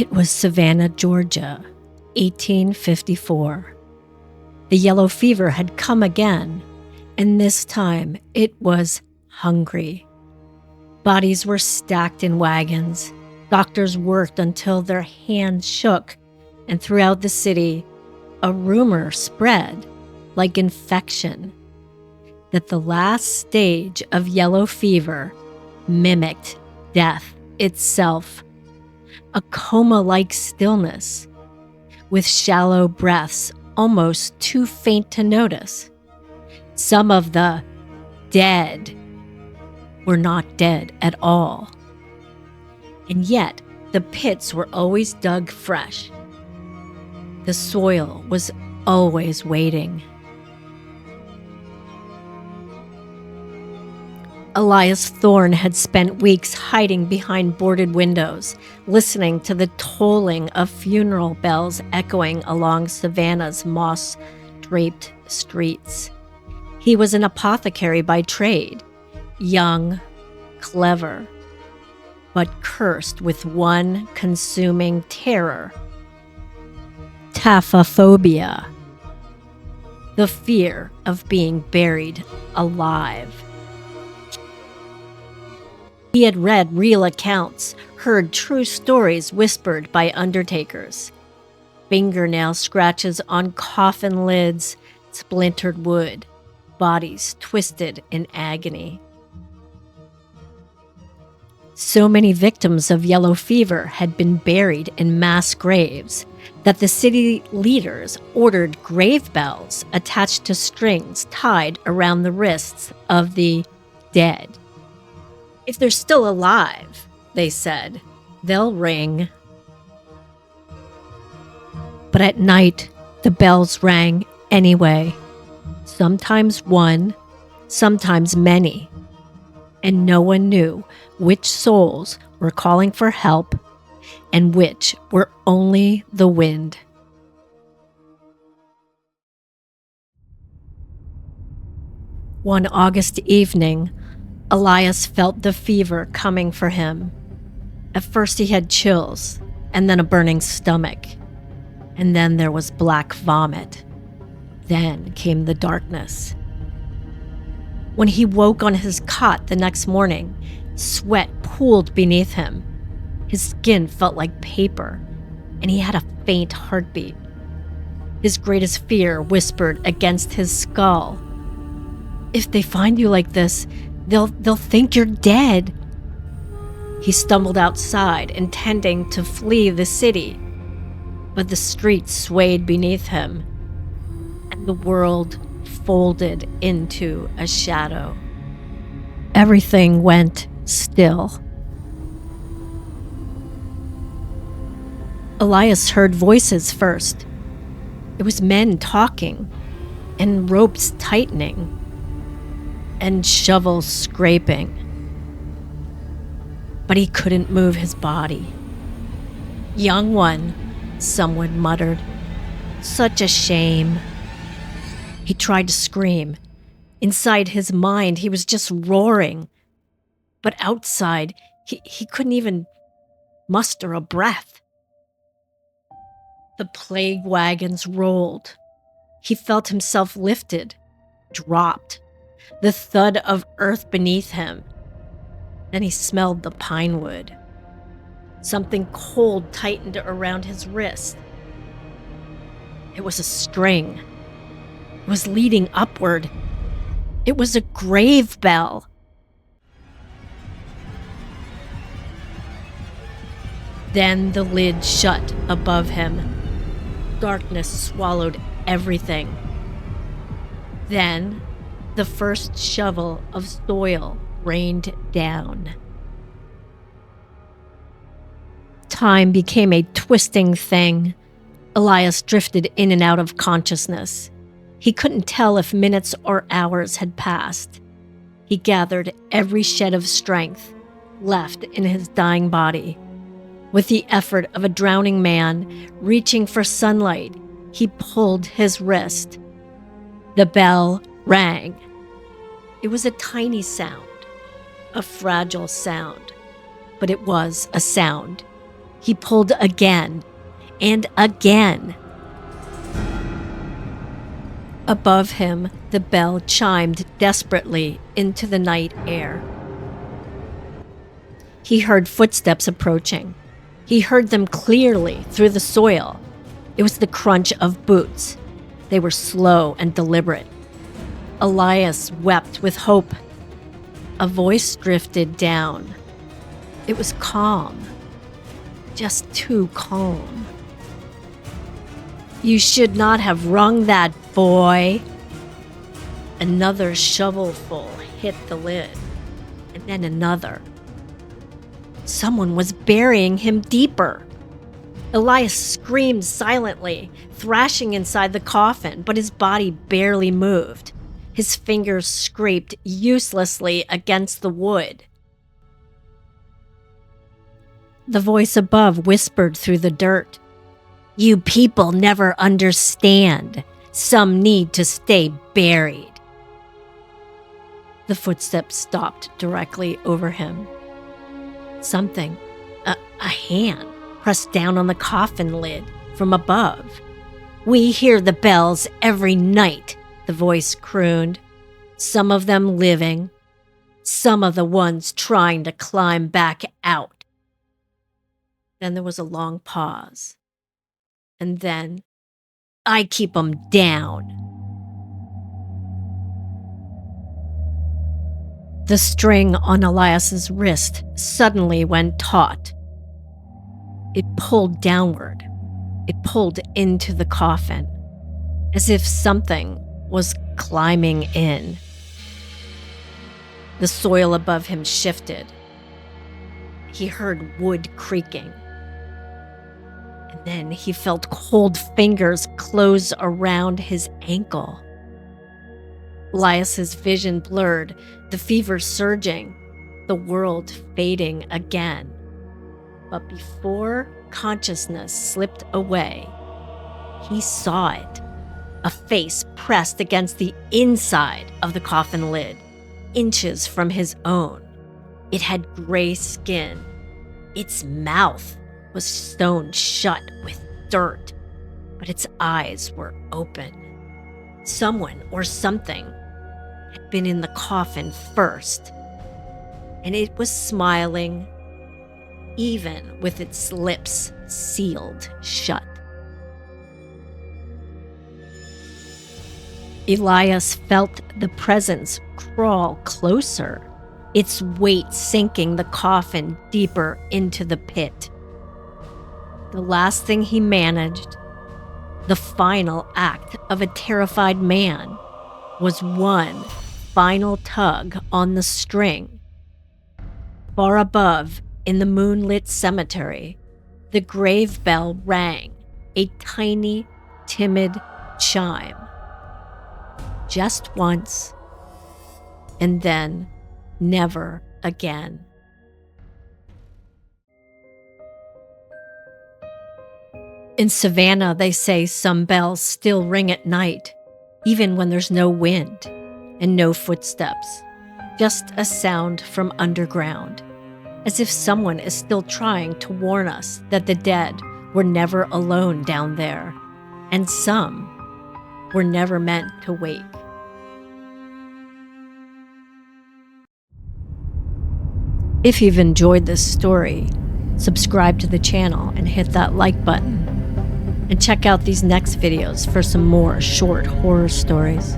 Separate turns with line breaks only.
It was Savannah, Georgia, 1854. The yellow fever had come again, and this time it was hungry. Bodies were stacked in wagons. Doctors worked until their hands shook, and throughout the city, a rumor spread like infection that the last stage of yellow fever mimicked death itself. A coma-like stillness, with shallow breaths almost too faint to notice. Some of the dead were not dead at all. And yet, the pits were always dug fresh. The soil was always waiting. Elias Thorne had spent weeks hiding behind boarded windows, listening to the tolling of funeral bells echoing along Savannah's moss-draped streets. He was an apothecary by trade, young, clever, but cursed with one consuming terror: taphophobia, the fear of being buried alive. He had read real accounts, heard true stories whispered by undertakers. Fingernail scratches on coffin lids, splintered wood, bodies twisted in agony. So many victims of yellow fever had been buried in mass graves that the city leaders ordered grave bells attached to strings tied around the wrists of the dead. If they're still alive, they said, they'll ring. But at night, the bells rang anyway. Sometimes one, sometimes many. And no one knew which souls were calling for help and which were only the wind. One August evening, Elias felt the fever coming for him. At first he had chills, and then a burning stomach. And then there was black vomit. Then came the darkness. When he woke on his cot the next morning, sweat pooled beneath him. His skin felt like paper, and he had a faint heartbeat. His greatest fear whispered against his skull. If they find you like this, they'll think you're dead. He stumbled outside, intending to flee the city, but the streets swayed beneath him, and the world folded into a shadow. Everything went still. Elias heard voices first. It was men talking, and ropes tightening, and shovels scraping. But he couldn't move his body. "Young one," someone muttered. "Such a shame." He tried to scream. Inside his mind, he was just roaring. But outside, he couldn't even muster a breath. The plague wagons rolled. He felt himself lifted, dropped, the thud of earth beneath him. Then he smelled the pine wood. Something cold tightened around his wrist. It was a string. It was leading upward. It was a grave bell. Then the lid shut above him. Darkness swallowed everything. Then the first shovel of soil rained down. Time became a twisting thing. Elias drifted in and out of consciousness. He couldn't tell if minutes or hours had passed. He gathered every shed of strength left in his dying body. With the effort of a drowning man reaching for sunlight, he pulled his wrist. The bell rang. It was a tiny sound, a fragile sound, but it was a sound. He pulled again and again. Above him, the bell chimed desperately into the night air. He heard footsteps approaching. He heard them clearly through the soil. It was the crunch of boots. They were slow and deliberate. Elias wept with hope. A voice drifted down. It was calm. Just too calm. "You should not have rung that, boy." Another shovelful hit the lid, and then another. Someone was burying him deeper. Elias screamed silently, thrashing inside the coffin, but his body barely moved. His fingers scraped uselessly against the wood. The voice above whispered through the dirt. "You people never understand. Some need to stay buried." The footsteps stopped directly over him. Something, a hand, pressed down on the coffin lid from above. "We hear the bells every night," the voice crooned. "Some of them living, some of the ones trying to climb back out." Then there was a long pause. And then, "I keep 'em down." The string on Elias's wrist suddenly went taut. It pulled downward. It pulled into the coffin, as if something was climbing in. The soil above him shifted. He heard wood creaking. And then he felt cold fingers close around his ankle. Elias's vision blurred, the fever surging, the world fading again. But before consciousness slipped away, he saw it. A face pressed against the inside of the coffin lid, inches from his own. It had gray skin. Its mouth was sewn shut with dirt, but its eyes were open. Someone or something had been in the coffin first, and it was smiling, even with its lips sealed shut. Elias felt the presence crawl closer, its weight sinking the coffin deeper into the pit. The last thing he managed, the final act of a terrified man, was one final tug on the string. Far above, in the moonlit cemetery, the grave bell rang, a tiny, timid chime. Just once, and then never again. In Savannah, they say some bells still ring at night, even when there's no wind and no footsteps, just a sound from underground, as if someone is still trying to warn us that the dead were never alone down there, and some were never meant to wake. If you've enjoyed this story, subscribe to the channel and hit that like button. And check out these next videos for some more short horror stories.